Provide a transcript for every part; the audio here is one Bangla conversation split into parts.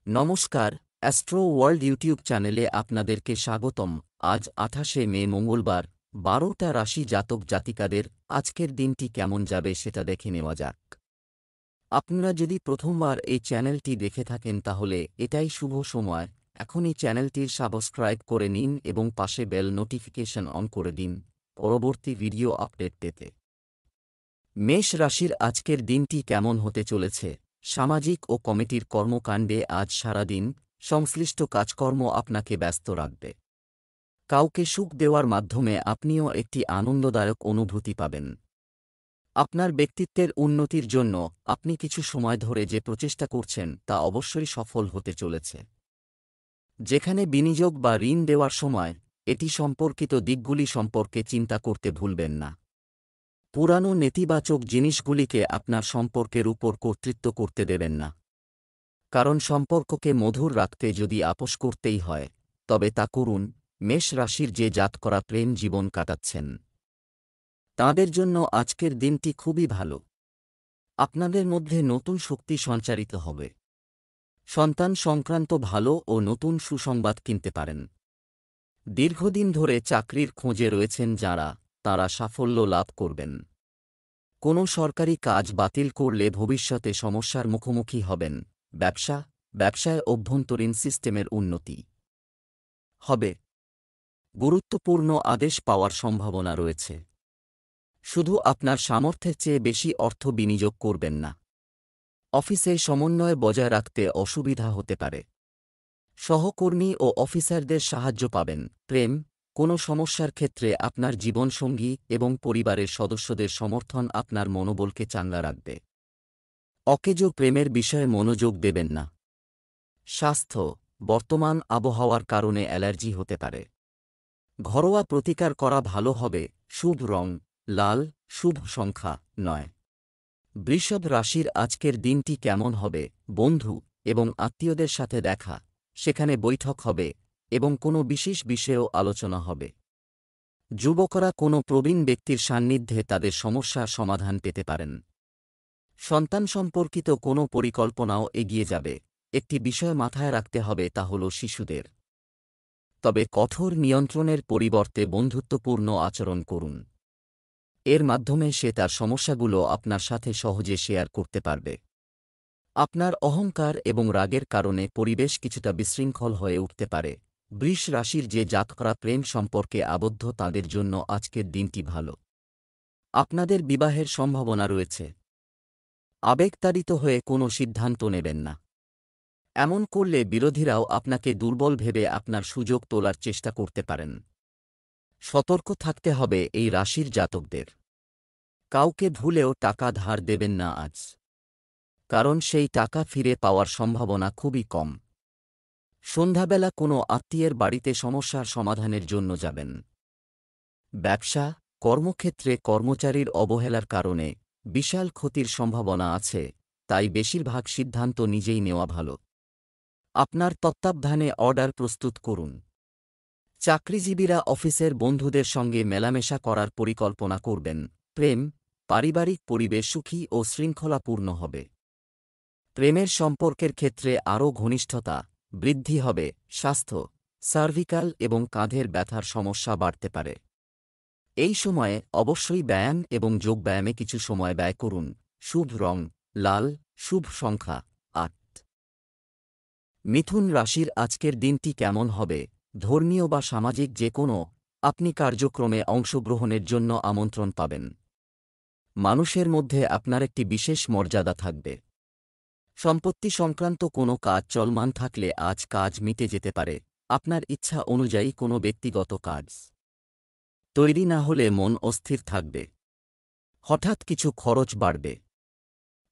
নমস্কার, অ্যাস্ট্রো ওয়ার্ল্ড ইউটিউব চ্যানেলে আপনাদেরকে স্বাগতম। আজ ২৮শে মে মঙ্গলবার, ১২টা রাশি জাতক জাতিকাদের আজকের দিনটি কেমন যাবে সেটা দেখে নেওয়া যাক। আপনারা যদি প্রথমবার এই চ্যানেলটি দেখে থাকেন তাহলে এটাই শুভ সময়। এখনই চ্যানেলটির সাবস্ক্রাইব করে নিন এবং পাশে বেল নোটিফিকেশন অন করে দিন পরবর্তী ভিডিও আপডেট পেতে। মেষ রাশির আজকের দিনটি কেমন হতে চলেছে? সামাজিক ও কমিটির কর্মকাণ্ডে আজ সারাদিন সংশ্লিষ্ট কাজকর্ম আপনাকে ব্যস্ত রাখবে। কাউকে সুখ দেওয়ার মাধ্যমে আপনিও একটি আনন্দদায়ক অনুভূতি পাবেন। আপনার ব্যক্তিত্বের উন্নতির জন্য আপনি কিছু সময় ধরে যে প্রচেষ্টা করছেন তা অবশ্যই সফল হতে চলেছে। যেখানে বিনিয়োগ বা ঋণ দেওয়ার সময় এটি সম্পর্কিত দিকগুলি সম্পর্কে চিন্তা করতে ভুলবেন না। পুরানো নেতিবাচক জিনিসগুলিকে আপনার সম্পর্কের উপর কর্তৃত্ব করতে দেবেন না। কারণ সম্পর্ককে মধুর রাখতে যদি আপোস করতেই হয় তবে তা করুন। মেষ রাশির যে জাতকরা প্রেম জীবন কাটাচ্ছেন তাঁদের জন্য আজকের দিনটি খুবই ভালো। আপনাদের মধ্যে নতুন শক্তি সঞ্চারিত হবে। সন্তান সংক্রান্ত ভালো ও নতুন সুসংবাদ কিনতে পারেন। দীর্ঘদিন ধরে চাকরির খোঁজে রয়েছেন যাঁরা, তাঁরা সাফল্য লাভ করবেন। কোনো সরকারি কাজ বাতিল করলে ভবিষ্যতে সমস্যার মুখোমুখি হবেন। ব্যবসায় অভ্যন্তরীণ সিস্টেমের উন্নতি হবে। গুরুত্বপূর্ণ আদেশ পাওয়ার সম্ভাবনা রয়েছে। শুধু আপনার সামর্থ্যের চেয়ে বেশি অর্থ বিনিয়োগ করবেন না। অফিসে সমন্বয় বজায় রাখতে অসুবিধা হতে পারে। সহকর্মী ও অফিসারদের সাহায্য পাবেন। প্রেম, কোনো সমস্যার ক্ষেত্রে আপনার জীবনসঙ্গী এবং পরিবারের সদস্যদের সমর্থন আপনার মনোবলকে চাঙ্গা রাখবে। অকেজো প্রেমের বিষয়ে মনোযোগ দেবেন না। স্বাস্থ্য, বর্তমান আবহাওয়ার কারণে অ্যালার্জি হতে পারে। ঘরোয়া প্রতিকার করা ভালো হবে। শুভ রং লাল, শুভ সংখ্যা ৯। বৃষভ রাশির আজকের দিনটি কেমন হবে? বন্ধু এবং আত্মীয়দের সাথে দেখা, সেখানে বৈঠক হবে এবং কোনো বিশেষ বিষয়েও আলোচনা হবে। যুবকরা কোনো প্রবীণ ব্যক্তির সান্নিধ্যে তাদের সমস্যার সমাধান পেতে পারেন। সন্তান সম্পর্কিত কোনো পরিকল্পনাও এগিয়ে যাবে। একটি বিষয় মাথায় রাখতে হবে, তা হল শিশুদের। তবে কঠোর নিয়ন্ত্রণের পরিবর্তে বন্ধুত্বপূর্ণ আচরণ করুন। এর মাধ্যমে সে তার সমস্যাগুলো আপনার সাথে সহজে শেয়ার করতে পারবে। আপনার অহংকার এবং রাগের কারণে পরিবেশ কিছুটা বিশৃঙ্খল হয়ে উঠতে পারে। বৃষ রাশির যে জাতকরা প্রেম সম্পর্কে আবদ্ধ তাদের জন্য আজকের দিনটি ভালো। আপনাদের বিবাহের সম্ভাবনা রয়েছে। আবেগতাড়িত হয়ে কোনো সিদ্ধান্ত নেবেন না। এমন করলে বিরোধীরাও আপনাকে দুর্বল ভেবে আপনার সুযোগ তোলার চেষ্টা করতে পারেন। সতর্ক থাকতে হবে এই রাশির জাতকদের। কাউকে ভুলেও টাকা ধার দেবেন না আজ, কারণ সেই টাকা ফিরে পাওয়ার সম্ভাবনা খুবই কম। সন্ধ্যাবেলা কোনো আত্মীয়ের বাড়িতে সমস্যার সমাধানের জন্য যাবেন। ব্যবসা, কর্মক্ষেত্রে কর্মচারীর অবহেলার কারণে বিশাল ক্ষতির সম্ভাবনা আছে, তাই বেশিরভাগ সিদ্ধান্ত নিজেই নেওয়া ভালো। আপনার তত্ত্বাবধানে অর্ডার প্রস্তুত করুন। চাকরিজীবীরা অফিসের বন্ধুদের সঙ্গে মেলামেশা করার পরিকল্পনা করবেন। প্রেম, পারিবারিক পরিবেশ সুখী ও শৃঙ্খলাপূর্ণ হবে। প্রেমের সম্পর্কের ক্ষেত্রে আরও ঘনিষ্ঠতা বৃদ্ধি হবে। স্বাস্থ্য, সার্ভিকাল এবং কাঁধের ব্যথার সমস্যা বাড়তে পারে। এই সময়ে অবশ্যই ব্যায়াম এবং যোগব্যায়ামে কিছু সময় ব্যয় করুন। শুভ রং লাল, শুভ সংখ্যা ৮। মিথুন রাশির আজকের দিনটি কেমন হবে? ধর্মীয় বা সামাজিক যে কোনো আপনি কার্যক্রমে অংশগ্রহণের জন্য আমন্ত্রণ পাবেন। মানুষের মধ্যে আপনার একটি বিশেষ মর্যাদা থাকবে। সম্পত্তি সংক্রান্ত কোনো কাজ চলমান থাকলে আজ কাজ মিটে যেতে পারে। আপনার ইচ্ছা অনুযায়ী কোনো ব্যক্তিগত কাজ তৈরি না হলে মন অস্থির থাকবে। হঠাৎ কিছু খরচ বাড়বে।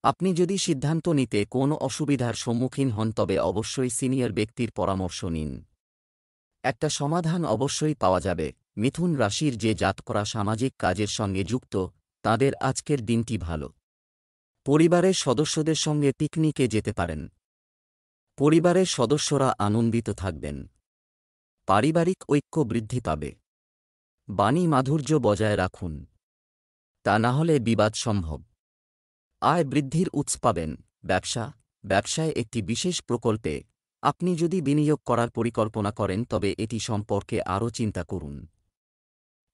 আপনি যদি সিদ্ধান্ত নিতে কোনো অসুবিধার সম্মুখীন হন তবে অবশ্যই সিনিয়র ব্যক্তির পরামর্শ নিন। একটা সমাধান অবশ্যই পাওয়া যাবে। মিথুন রাশির যে জাতকরা সামাজিক কাজের সঙ্গে যুক্ত তাদের আজকের দিনটি ভালো। পরিবারের সদস্যদের সঙ্গে পিকনিকে যেতে পারেন। পরিবারের সদস্যরা আনন্দিত থাকবেন। পারিবারিক ঐক্য বৃদ্ধি পাবে। বাণী মাধুর্য বজায় রাখুন, তা না হলে বিবাদ সম্ভব। আয় বৃদ্ধির উৎস পাবেন। ব্যবসায় একটি বিশেষ প্রকল্পে আপনি যদি বিনিয়োগ করার পরিকল্পনা করেন তবে এটি সম্পর্কে আরও চিন্তা করুন।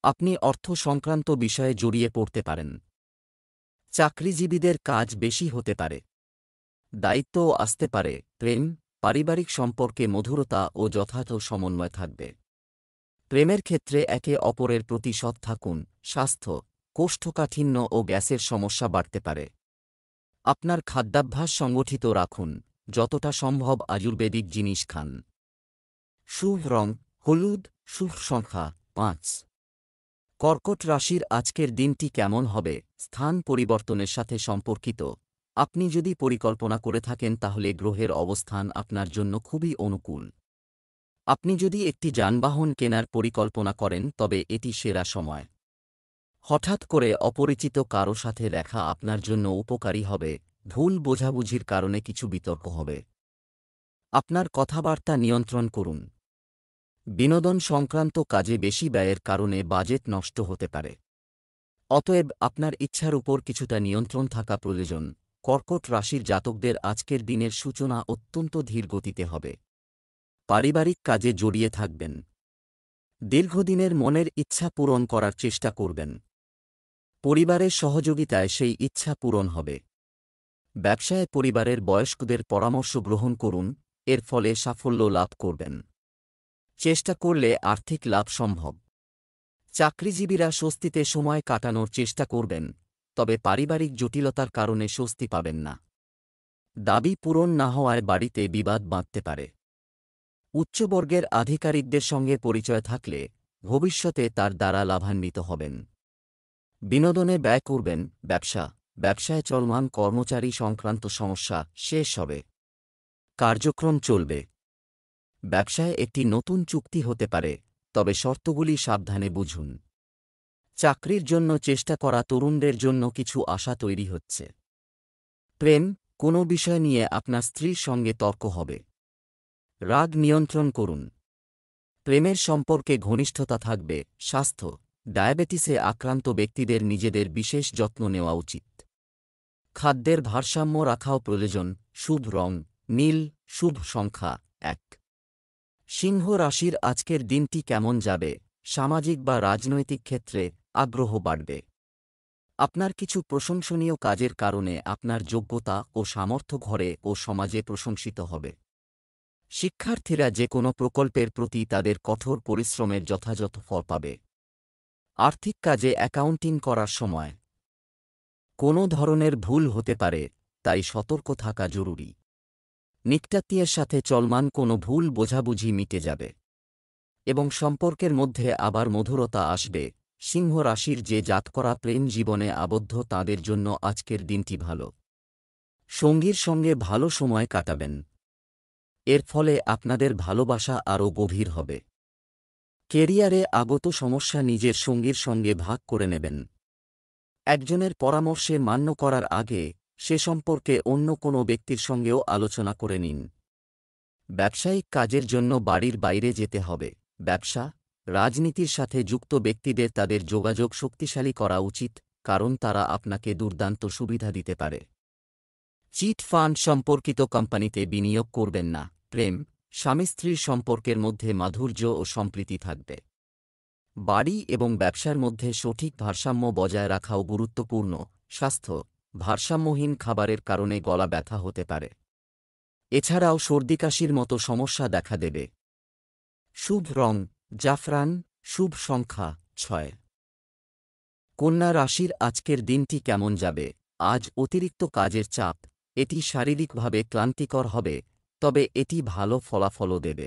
আপনি অর্থ সংক্রান্ত বিষয়ে জড়িয়ে পড়তে পারেন। চাকরিজীবীদের কাজ বেশি হতে পারে। দায়িত্বও আসতে পারে। প্রেম, পারিবারিক সম্পর্কে মধুরতা ও যথাযথ সমন্বয় থাকবে। প্রেমের ক্ষেত্রে একে অপরের প্রতি সৎ থাকুন। স্বাস্থ্য, কোষ্ঠকাঠিন্য ও গ্যাসের সমস্যা বাড়তে পারে। আপনার খাদ্যাভ্যাস সংগঠিত রাখুন। যতটা সম্ভব আয়ুর্বেদিক জিনিস খান। শুভ রং হলুদ, শুভ সংখ্যা ৫। কর্কট রাশির আজকের দিনটি কেমন হবে? স্থান পরিবর্তনের সাথে সম্পর্কিত। আপনি যদি পরিকল্পনা করে থাকেন তাহলে গ্রহের অবস্থান আপনার জন্য খুবই অনুকূল। আপনি যদি একটি যানবাহন কেনার পরিকল্পনা করেন তবে এটি সেরা সময়। হঠাৎ করে অপরিচিত কারো সাথে দেখা আপনার জন্য উপকারী হবে। ভুল বোঝাবুঝির কারণে কিছু বিতর্ক হবে। আপনার কথাবার্তা নিয়ন্ত্রণ করুন। বিনোদন সংক্রান্ত কাজে বেশি ব্যয়ের কারণে বাজেট নষ্ট হতে পারে। অতএব আপনার ইচ্ছার উপর কিছুটা নিয়ন্ত্রণ থাকা প্রয়োজন। কর্কট রাশির জাতকদের আজকের দিনের সূচনা অত্যন্ত ধীর গতিতে হবে। পারিবারিক কাজে জড়িয়ে থাকবেন। দীর্ঘদিনের মনের ইচ্ছা পূরণ করার চেষ্টা করবেন। পরিবারের সহযোগিতায় সেই ইচ্ছা পূরণ হবে। ব্যবসায় পরিবারের বয়স্কদের পরামর্শ গ্রহণ করুন, এর ফলে সাফল্য লাভ করবেন। চেষ্টা করলে আর্থিক লাভ সম্ভব। চাকরিজীবীরা স্বস্তিতে সময় কাটানোর চেষ্টা করবেন, তবে পারিবারিক জটিলতার কারণে স্বস্তি পাবেন না। দাবি পূরণ না হওয়ায় বাড়িতে বিবাদ বাঁধতে পারে। উচ্চবর্গের আধিকারিকদের সঙ্গে পরিচয় থাকলে ভবিষ্যতে তার দ্বারা লাভান্বিত হবেন। বিনোদনে ব্যয় করবেন। ব্যবসায় চলমান কর্মচারী সংক্রান্ত সমস্যা শেষ হবে। কার্যক্রম চলবে। ব্যবসায় একটি নতুন চুক্তি হতে পারে, তবে শর্তগুলি সাবধানে বুঝুন। চাকরির জন্য চেষ্টা করা তরুণদের জন্য কিছু আশা তৈরি হচ্ছে। প্রেম, কোনো বিষয় নিয়ে আপনার স্ত্রীর সঙ্গে তর্ক হবে। রাগ নিয়ন্ত্রণ করুন। প্রেমের সম্পর্কে ঘনিষ্ঠতা থাকবে। স্বাস্থ্য, ডায়াবেটিসে আক্রান্ত ব্যক্তিদের নিজেদের বিশেষ যত্ন নেওয়া উচিত। খাদ্যের ভারসাম্য রাখাও প্রয়োজন। শুভ রং নীল, শুভ সংখ্যা ১। সিংহ রাশির আজকের দিনটি কেমন যাবে? সামাজিক বা রাজনৈতিক ক্ষেত্রে আগ্রহ বাড়বে। আপনার কিছু প্রশংসনীয় কাজের কারণে আপনার যোগ্যতা ও সামর্থ্য ঘরে ও সমাজে প্রশংসিত হবে। শিক্ষার্থীরা যে কোনো প্রকল্পের প্রতি তাদের কঠোর পরিশ্রমের যথাযথ ফল পাবে। আর্থিক কাজে অ্যাকাউন্টিং করার সময় কোনো ধরনের ভুল হতে পারে, তাই সতর্ক থাকা জরুরি। নিকটাত্মীয়ের সাথে চলমান কোনো ভুল বোঝাবুঝি মিটে যাবে এবং সম্পর্কের মধ্যে আবার মধুরতা আসবে। সিংহ রাশির যে জাতকরা প্রেম জীবনে আবদ্ধ তাদের জন্য আজকের দিনটি ভালো। সঙ্গীর সঙ্গে ভালো সময় কাটাবেন। এর ফলে আপনাদের ভালোবাসা আরও গভীর হবে। কেরিয়ারে আগত সমস্যা নিজের সঙ্গীর সঙ্গে ভাগ করে নেবেন। একজনের পরামর্শে মান্য করার আগে সে সম্পর্কে অন্য কোনো ব্যক্তির সঙ্গেও আলোচনা করে নিন। ব্যবসায়িক কাজের জন্য বাড়ির বাইরে যেতে হবে। ব্যবসা, রাজনীতির সাথে যুক্ত ব্যক্তিদের তাদের যোগাযোগ শক্তিশালী করা উচিত, কারণ তারা আপনাকে দুর্দান্ত সুবিধা দিতে পারে। চিট ফান্ড সম্পর্কিত কোম্পানিতে বিনিয়োগ করবেন না। প্রেম, স্বামী স্ত্রীর সম্পর্কের মধ্যে মাধুর্য ও সম্প্রীতি থাকবে। বাড়ি এবং ব্যবসার মধ্যে সঠিক ভারসাম্য বজায় রাখাও গুরুত্বপূর্ণ। স্বাস্থ্য, ভারসাম্যহীন খাবারের কারণে গলা ব্যথা হতে পারে। এছাড়াও সর্দিকাশির মতো সমস্যা দেখা দেবে। শুভ রং জাফরান, শুভ সংখ্যা ৬। কন্যা রাশির আজকের দিনটি কেমন যাবে? আজ অতিরিক্ত কাজের চাপ, এটি শারীরিকভাবে ক্লান্তিকর হবে, তবে এটি ভালো ফলাফলও দেবে।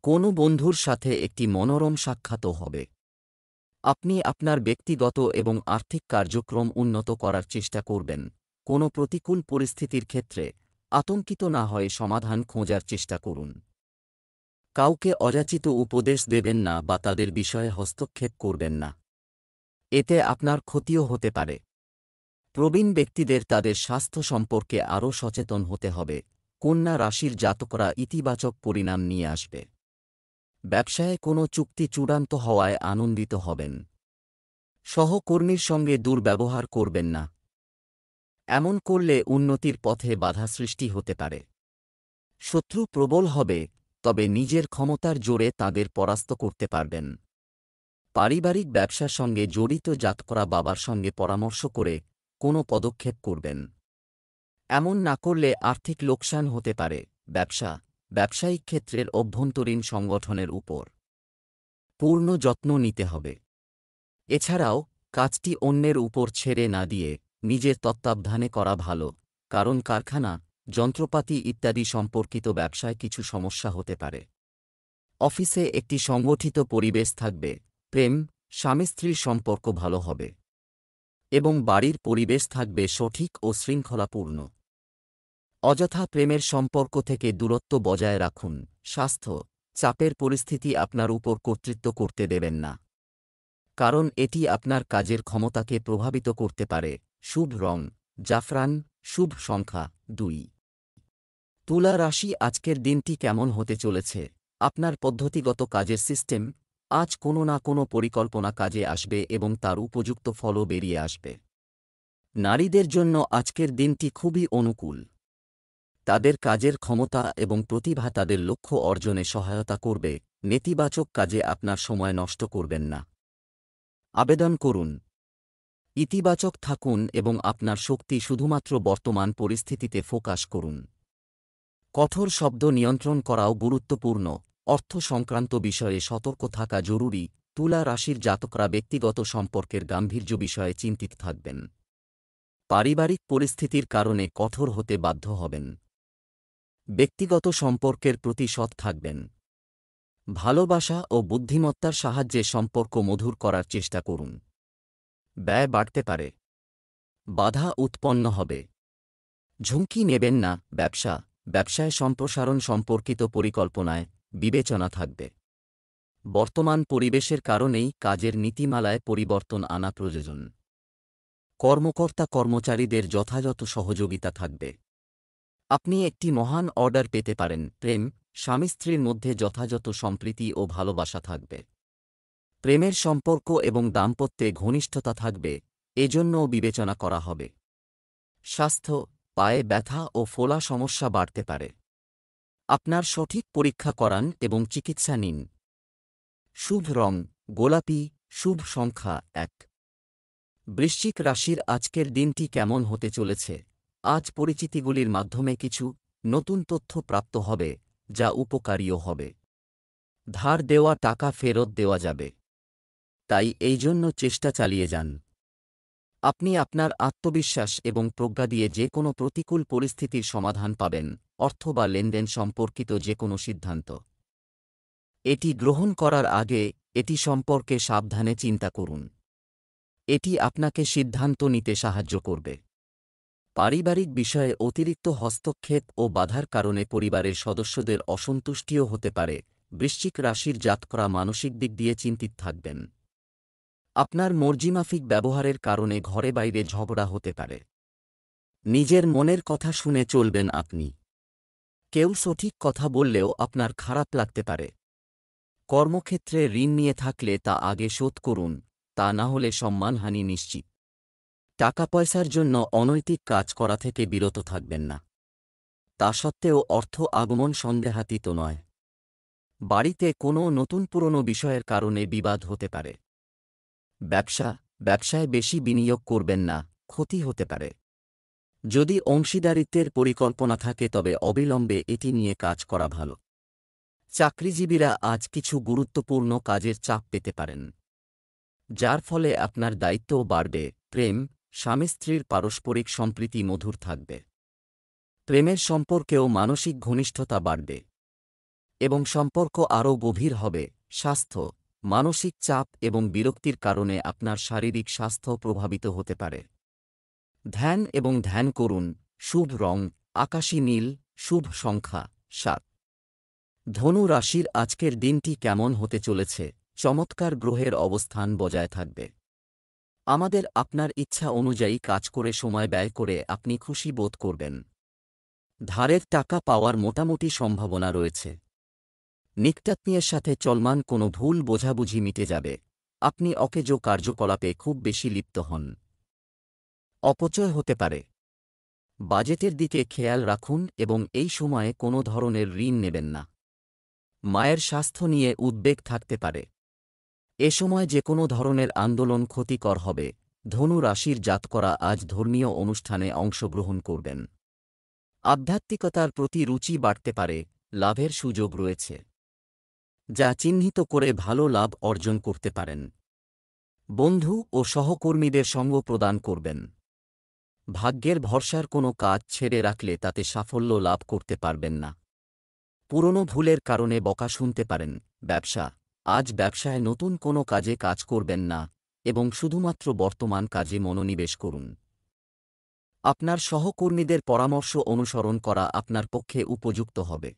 কোনো বন্ধুর সাথে একটি মনোরম সাক্ষাৎও হবে। আপনি আপনার ব্যক্তিগত এবং আর্থিক কার্যক্রম উন্নত করার চেষ্টা করবেন। কোনো প্রতিকূল পরিস্থিতির ক্ষেত্রে আতঙ্কিত না হয়ে সমাধান খোঁজার চেষ্টা করুন। কাউকে অযাচিত উপদেশ দেবেন না বা তাদের বিষয়ে হস্তক্ষেপ করবেন না। এতে আপনার ক্ষতিও হতে পারে। প্রবীণ ব্যক্তিদের তাদের স্বাস্থ্য সম্পর্কে আরও সচেতন হতে হবে। কন্যা রাশির জাতকরা ইতিবাচক পরিণাম নিয়ে আসবে। ব্যবসায় কোনো চুক্তি চূড়ান্ত হওয়ায় আনন্দিত হবেন। সহকর্মীর সঙ্গে দুর্ব্যবহার করবেন না। এমন করলে উন্নতির পথে বাধা সৃষ্টি হতে পারে। শত্রু প্রবল হবে, তবে নিজের ক্ষমতার জোরে তাদের পরাস্ত করতে পারবেন। পারিবারিক ব্যবসার সঙ্গে জড়িত জাতকরা বাবার সঙ্গে পরামর্শ করে কোনো পদক্ষেপ করবেন। এমন না করলে আর্থিক লোকসান হতে পারে। ব্যবসায়িক ক্ষেত্রের অভ্যন্তরীণ সংগঠনের উপর পূর্ণ যত্ন নিতে হবে। এছাড়াও কাজটি অন্যের উপর ছেড়ে না দিয়ে নিজের তত্ত্বাবধানে করা ভালো, কারণ কারখানা, যন্ত্রপাতি ইত্যাদি সম্পর্কিত ব্যবসায় কিছু সমস্যা হতে পারে। অফিসে একটি সংগঠিত পরিবেশ থাকবে, প্রেম, স্বামী স্ত্রীর সম্পর্ক ভালো হবে এবং বাড়ির পরিবেশ থাকবে সঠিক ও শৃঙ্খলাপূর্ণ। অযথা প্রেমের সম্পর্ক থেকে দূরত্ব বজায় রাখুন। স্বাস্থ্য, চাপের পরিস্থিতি আপনার উপর কর্তৃত্ব করতে দেবেন না, কারণ এটি আপনার কাজের ক্ষমতাকে প্রভাবিত করতে পারে। শুভ রং জাফরান, শুভ সংখ্যা 2। তুলা রাশি, আজকের দিনটি কেমন হতে চলেছে? আপনার পদ্ধতিগত কাজের সিস্টেম আজ কোনো না কোনো পরিকল্পনা কাজে আসবে এবং তার উপযুক্ত ফলও বেরিয়ে আসবে। নারীদের জন্য আজকের দিনটি খুবই অনুকূল। তাদের কাজের ক্ষমতা এবং প্রতিভা তাদের লক্ষ্য অর্জনে সহায়তা করবে। নেতিবাচক কাজে আপনার সময় নষ্ট করবেন না। আবেদন করুন, ইতিবাচক থাকুন এবং আপনার শক্তি শুধুমাত্র বর্তমান পরিস্থিতিতে ফোকাস করুন। কঠোর শব্দ নিয়ন্ত্রণ করাও গুরুত্বপূর্ণ। অর্থ সংক্রান্ত বিষয়ে সতর্ক থাকা জরুরি। তুলা রাশির জাতকরা ব্যক্তিগত সম্পর্কের গাম্ভীর্য বিষয়ে চিন্তিত থাকবেন। পারিবারিক পরিস্থিতির কারণে কঠোর হতে বাধ্য হবেন। ব্যক্তিগত সম্পর্কের প্রতি সৎ থাকবেন। ভালোবাসা ও বুদ্ধিমত্তার সাহায্যে সম্পর্ক মধুর করার চেষ্টা করুন। ব্যয় বাড়তে পারে, বাধা উৎপন্ন হবে। ঝুঁকি নেবেন না। ব্যবসায় সম্প্রসারণ সম্পর্কিত পরিকল্পনায় বিবেচনা থাকবে। বর্তমান পরিবেশের কারণেই কাজের নীতিমালায় পরিবর্তন আনা প্রয়োজন। কর্মকর্তা কর্মচারীদের যথাযথ সহযোগিতা থাকবে। আপনি একটি মহান অর্ডার পেতে পারেন। প্রেম, স্বামী স্ত্রীর মধ্যে যথাযথ সম্প্রীতি ও ভালোবাসা থাকবে। প্রেমের সম্পর্ক এবং দাম্পত্যে ঘনিষ্ঠতা থাকবে, এজন্যও বিবেচনা করা হবে। স্বাস্থ্য, পায়ে ব্যথা ও ফোলা সমস্যা বাড়তে পারে। আপনার সঠিক পরীক্ষা করান এবং চিকিৎসা নিন। শুভ রং গোলাপি, শুভ সংখ্যা 1। বৃশ্চিক রাশির আজকের দিনটি কেমন হতে চলেছে? আজ পরিচিতিগুলির মাধ্যমে কিছু নতুন তথ্য প্রাপ্ত হবে, যা উপকারীও হবে। ধার দেওয়া টাকা ফেরত দেওয়া যাবে, তাই এই জন্য চেষ্টা চালিয়ে যান। আপনি আপনার আত্মবিশ্বাস এবং প্রজ্ঞা দিয়ে যে কোনো প্রতিকূল পরিস্থিতির সমাধান পাবেন। অর্থ বা লেনদেন সম্পর্কিত যে কোনো সিদ্ধান্ত এটি গ্রহণ করার আগে এটি সম্পর্কে সাবধানে চিন্তা করুন। এটি আপনাকে সিদ্ধান্ত নিতে সাহায্য করবে। পারিবারিক বিষয়ে অতিরিক্ত হস্তক্ষেপ ও বাধার কারণে পরিবারের সদস্যদের অসন্তুষ্টিও হতে পারে। বৃশ্চিক রাশির জাতকরা মানসিক দিক দিয়ে চিন্তিত থাকবেন। আপনার মর্জিমাফিক ব্যবহারের কারণে ঘরে বাইরে ঝগড়া হতে পারে। নিজের মনের কথা শুনে চলবেন আপনি। কেউ সঠিক কথা বললেও আপনার খারাপ লাগতে পারে। কর্মক্ষেত্রে ঋণ নিয়ে থাকলে তা আগে শোধ করুন, তা না হলে সম্মানহানি নিশ্চিত। টাকা পয়সার জন্য অনৈতিক কাজ করা থেকে বিরত থাকবেন না। তা সত্ত্বেও অর্থ আগমন সন্দেহাতীত নয়। বাড়িতে কোনো নতুন পুরনো বিষয়ের কারণে বিবাদ হতে পারে। ব্যবসায় বেশি বিনিয়োগ করবেন না, ক্ষতি হতে পারে। যদি অংশীদারিত্বের পরিকল্পনা থাকে তবে অবিলম্বে এটি নিয়ে কাজ করা ভালো। চাকরিজীবীরা আজ কিছু গুরুত্বপূর্ণ কাজের চাপ পেতে পারেন, যার ফলে আপনার দায়িত্বও বাড়বে। প্রেম, স্বামী স্ত্রীর পারস্পরিক সম্প্রীতি মধুর থাকবে। প্রেমের সম্পর্কেও মানসিক ঘনিষ্ঠতা বাড়বে এবং সম্পর্ক আরও গভীর হবে। স্বাস্থ্য, মানসিক চাপ এবং বিরক্তির কারণে আপনার শারীরিক স্বাস্থ্য প্রভাবিত হতে পারে। ধ্যান করুন। শুভ রং আকাশী নীল, শুভ সংখ্যা 7। ধনু রাশির আজকের দিনটি কেমন হতে চলেছে? চমৎকার গ্রহের অবস্থান বজায় থাকবে। আমাদের আপনার ইচ্ছা অনুযায়ী কাজ করে সময় ব্যয় করে আপনি খুশি বোধ করবেন। ধারের টাকা পাওয়ার মোটামুটি সম্ভাবনা রয়েছে। নিকটাত্মীয়ের সাথে চলমান কোনো ভুল বোঝাবুঝি মিটে যাবে। আপনি অকেজো কার্যকলাপে খুব বেশি লিপ্ত হন। অপচয় হতে পারে। বাজেটের দিকে খেয়াল রাখুন এবং এই সময়ে কোনো ধরনের ঋণ নেবেন না। মায়ের স্বাস্থ্য নিয়ে উদ্বেগ থাকতে পারে। এ সময় যে কোনো ধরনের আন্দোলন ক্ষতিকর হবে। ধনু রাশির জাতকরা আজ ধর্মীয় অনুষ্ঠানে অংশগ্রহণ করবেন। আধ্যাত্মিকতার প্রতি রুচি বাড়তে পারে, লাভের সুযোগ রয়েছে, যা চিহ্নিত করে ভালো লাভ অর্জন করতে পারেন। বন্ধু ও সহকর্মীদের সঙ্গ প্রদান করবেন। ভাগ্যের ভরসার কোনো কাজ ছেড়ে রাখলে তাতে সাফল্য লাভ করতে পারবেন না। পুরনো ভুলের কারণে বকা শুনতে পারেন। ব্যবসা, আজ ব্যবসায় নতুন কোনো কাজে কাজ করবেন না এবং শুধুমাত্র বর্তমান কাজে মনোনিবেশ করুন। আপনার সহকর্মীদের পরামর্শ অনুসরণ করা আপনার পক্ষে উপযুক্ত হবে।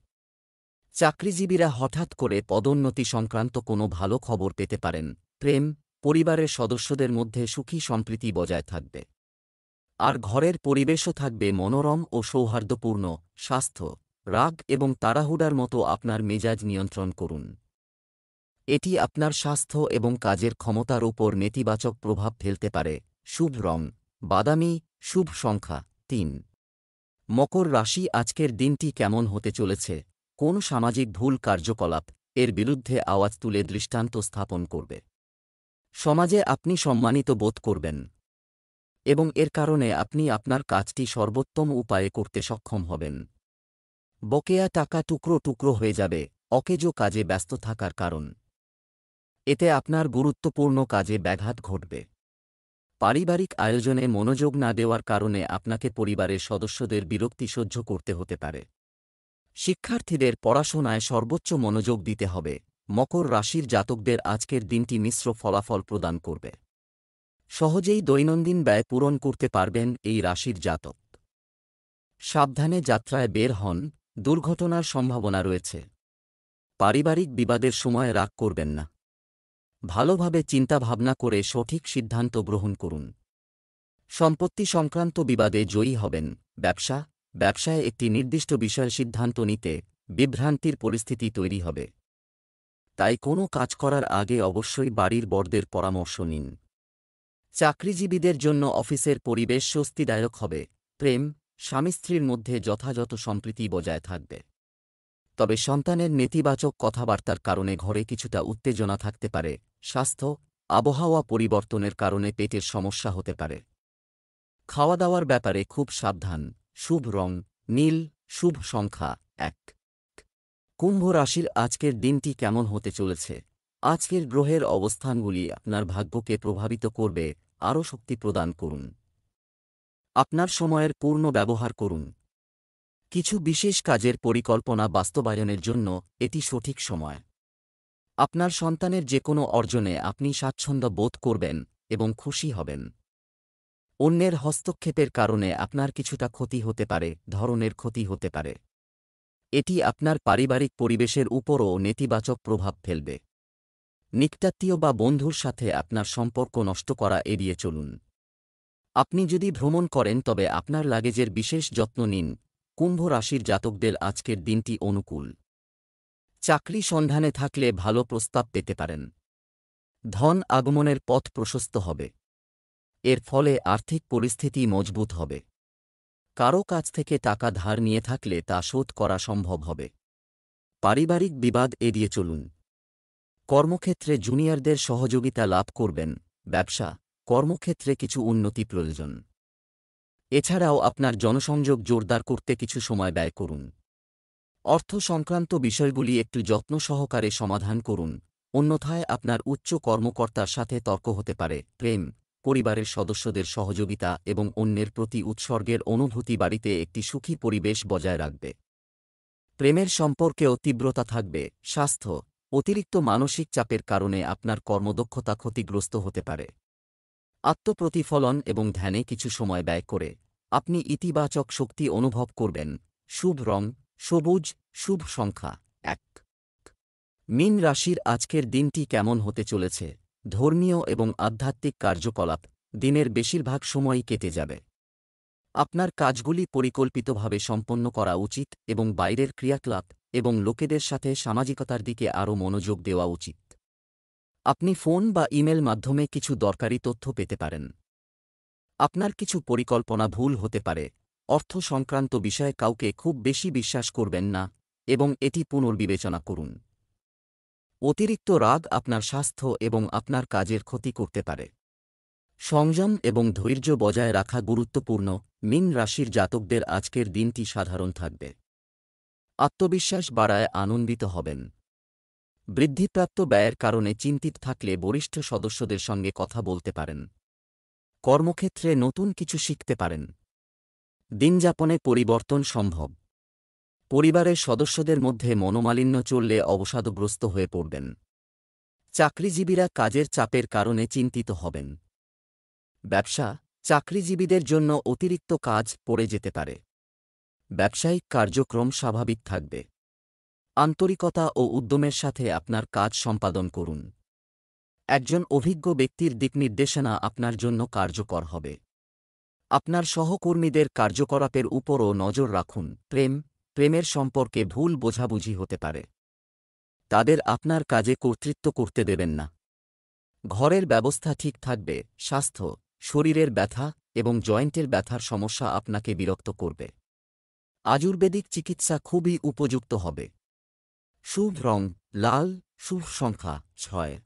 চাকরিজীবীরা হঠাৎ করে পদোন্নতি সংক্রান্ত কোনো ভালো খবর পেতে পারেন। প্রেম, পরিবারের সদস্যদের মধ্যে সুখী সম্প্রীতি বজায় থাকবে। আর ঘরের পরিবেশও থাকবে মনোরম ও সৌহার্দ্যপূর্ণ। স্বাস্থ্য, রাগ এবং তাড়াহুড়ার মতো আপনার মেজাজ নিয়ন্ত্রণ করুন। এটি আপনার স্বাস্থ্য এবং কাজের ক্ষমতার উপর নেতিবাচক প্রভাব ফেলতে পারে। শুভ রং বাদামি, শুভ সংখ্যা ৩। মকর রাশি, আজকের দিনটি কেমন হতে চলেছে? কোন সামাজিক ভুল কার্যকলাপ এর বিরুদ্ধে আওয়াজ তুলে দৃষ্টান্ত স্থাপন করবে? সমাজে আপনি সম্মানিত বোধ করবেন এবং এর কারণে আপনি আপনার কাজটি সর্বোত্তম উপায়ে করতে সক্ষম হবেন। বকেয়া টাকা টুকরো টুকরো হয়ে যাবে অকেজো কাজে ব্যস্ত থাকার কারণ। এতে আপনার গুরুত্বপূর্ণ কাজে ব্যাঘাত ঘটবে। পারিবারিক আয়োজনে মনোযোগ না দেওয়ার কারণে আপনাকে পরিবারের সদস্যদের বিরক্তি সহ্য করতে হতে পারে। শিক্ষার্থীদের পড়াশোনায় সর্বোচ্চ মনোযোগ দিতে হবে। মকর রাশির জাতকদের আজকের দিনটি মিশ্র ফলাফল প্রদান করবে। সহজেই দৈনন্দিন ব্যয় পূরণ করতে পারবেন এই রাশির জাতক। সাবধানে যাত্রায় বের হন, দুর্ঘটনার সম্ভাবনা রয়েছে। পারিবারিক বিবাদের সময় রাগ করবেন না। ভালোভাবে চিন্তাভাবনা করে সঠিক সিদ্ধান্ত গ্রহণ করুন। সম্পত্তি সংক্রান্ত বিবাদে জয়ী হবেন। ব্যবসায় একটি নির্দিষ্ট বিষয়ে সিদ্ধান্ত নিতে বিভ্রান্তির পরিস্থিতি তৈরি হবে। তাই কোনো কাজ করার আগে অবশ্যই বাড়ির বড়দের পরামর্শ নিন। চাকরিজীবীদের জন্য অফিসের পরিবেশ স্বস্তিদায়ক হবে। প্রেম, স্বামী স্ত্রীর মধ্যে যথাযথ সম্প্রীতি বজায় থাকবে। তবে সন্তানের নেতিবাচক কথাবার্তার কারণে ঘরে কিছুটা উত্তেজনা থাকতে পারে। স্বাস্থ্য, আবহাওয়া পরিবর্তনের কারণে পেটের সমস্যা হতে পারে। খাওয়া দাওয়ার ব্যাপারে খুব সাবধান। শুভ রং নীল, শুভ সংখ্যা ১। কুম্ভ রাশির আজকের দিনটি কেমন হতে চলেছে? আজকের গ্রহের অবস্থানগুলি আপনার ভাগ্যকে প্রভাবিত করবে। আরও শক্তি প্রদান করুন। আপনার সময়ের পূর্ণ ব্যবহার করুন। কিছু বিশেষ কাজের পরিকল্পনা বাস্তবায়নের জন্য এটি সঠিক সময়। আপনার সন্তানের যে কোনো অর্জনে আপনি স্বাচ্ছন্দ্য বোধ করবেন এবং খুশি হবেন। অন্যের হস্তক্ষেপের কারণে আপনার কিছুটা ক্ষতি হতে পারে, ধরনের ক্ষতি হতে পারে। এটি আপনার পারিবারিক পরিবেশের উপরও নেতিবাচক প্রভাব ফেলবে। নিকটাত্মীয় বা বন্ধুর সাথে আপনার সম্পর্ক নষ্ট করা এড়িয়ে চলুন। আপনি যদি ভ্রমণ করেন তবে আপনার লাগেজের বিশেষ যত্ন নিন। কুম্ভ রাশির জাতকদের আজকের দিনটি অনুকূল। চাকরি সন্ধানে থাকলে ভালো প্রস্তাব পেতে পারেন। ধন আগমনের পথ প্রশস্ত হবে। এর ফলে আর্থিক পরিস্থিতি মজবুত হবে। কারো কাছ থেকে টাকা ধার নিয়ে থাকলে তা শোধ করা সম্ভব হবে। পারিবারিক বিবাদ এড়িয়ে চলুন। কর্মক্ষেত্রে জুনিয়রদের সহযোগিতা লাভ করবেন। ব্যবসা, কর্মক্ষেত্রে কিছু উন্নতি প্রয়োজন। এছাড়াও আপনার জনসংযোগ জোরদার করতে কিছু সময় ব্যয় করুন। অর্থ সংক্রান্ত বিষয়গুলি একটু যত্ন সহকারে সমাধান করুন, অন্যথায় আপনার উচ্চ কর্মকর্তার সাথে তর্ক হতে পারে। প্রেম, পরিবারের সদস্যদের সহযোগিতা এবং অন্যের প্রতি উৎসর্গের অনুভূতি বাড়িতে একটি সুখী পরিবেশ বজায় রাখবে। প্রেমের সম্পর্কেও তীব্রতা থাকবে। স্বাস্থ্য, অতিরিক্ত মানসিক চাপের কারণে আপনার কর্মদক্ষতা ক্ষতিগ্রস্ত হতে পারে। আত্মপ্রতিফলন এবং ধ্যানে কিছু সময় ব্যয় করে আপনি ইতিবাচক শক্তি অনুভব করবেন। শুভ রং সবুজ, শুভ সংখ্যা ১। মীন রাশির আজকের দিনটি কেমন হতে চলেছে? ধর্মীয় এবং আধ্যাত্মিক কার্যকলাপ দিনের বেশিরভাগ সময়ই কেটে যাবে। আপনার কাজগুলি পরিকল্পিতভাবে সম্পন্ন করা উচিত এবং বাইরের ক্রিয়াকলাপ এবং লোকেদের সাথে সামাজিকতার দিকে আরও মনোযোগ দেওয়া উচিত। আপনি ফোন বা ইমেল মাধ্যমে কিছু দরকারি তথ্য পেতে পারেন। আপনার কিছু পরিকল্পনা ভুল হতে পারে, অর্থ সংক্রান্ত বিষয়ে কাউকে খুব বেশি বিশ্বাস করবেন না এবং এটি পুনর্বিবেচনা করুন। অতিরিক্ত রাগ আপনার স্বাস্থ্য এবং আপনার কাজের ক্ষতি করতে পারে। সংযম এবং ধৈর্য বজায় রাখা গুরুত্বপূর্ণ। মীন রাশির জাতকদের আজকের দিনটি সাধারণ থাকবে। আত্মবিশ্বাস বাড়ায় আনন্দিত হবেন। বৃদ্ধিপ্রাপ্ত ব্যয়ের কারণে চিন্তিত থাকলে বরিষ্ঠ সদস্যদের সঙ্গে কথা বলতে পারেন। কর্মক্ষেত্রে নতুন কিছু শিখতে পারেন। দিনযাপনে পরিবর্তন সম্ভব। পরিবারের সদস্যদের মধ্যে মনোমালিন্য চললে অবসাদগ্রস্ত হয়ে পড়বেন। চাকরিজীবীরা কাজের চাপের কারণে চিন্তিত হবেন। ব্যবসা, চাকরিজীবীদের জন্য অতিরিক্ত কাজ পড়ে যেতে পারে। ব্যবসায়িক কার্যক্রম স্বাভাবিক থাকবে। আন্তরিকতা ও উদ্যমের সাথে আপনার কাজ সম্পাদন করুন। একজন অভিজ্ঞ ব্যক্তির দিকনির্দেশনা আপনার জন্য কার্যকর হবে। আপনার সহকর্মীদের কার্যকলাপের উপরও নজর রাখুন। প্রেমের সম্পর্কে ভুল বোঝাবুঝি হতে পারে। তাদের আপনার কাজে কর্তৃত্ব করতে দেবেন না। ঘরের ব্যবস্থা ঠিক থাকবে। স্বাস্থ্য, শরীরের ব্যথা এবং জয়েন্টের ব্যথার সমস্যা আপনাকে বিরক্ত করবে। আয়ুর্বেদিক চিকিৎসা খুবই উপযুক্ত হবে। শুভ রং লাল, শুভ সংখ্যা 6।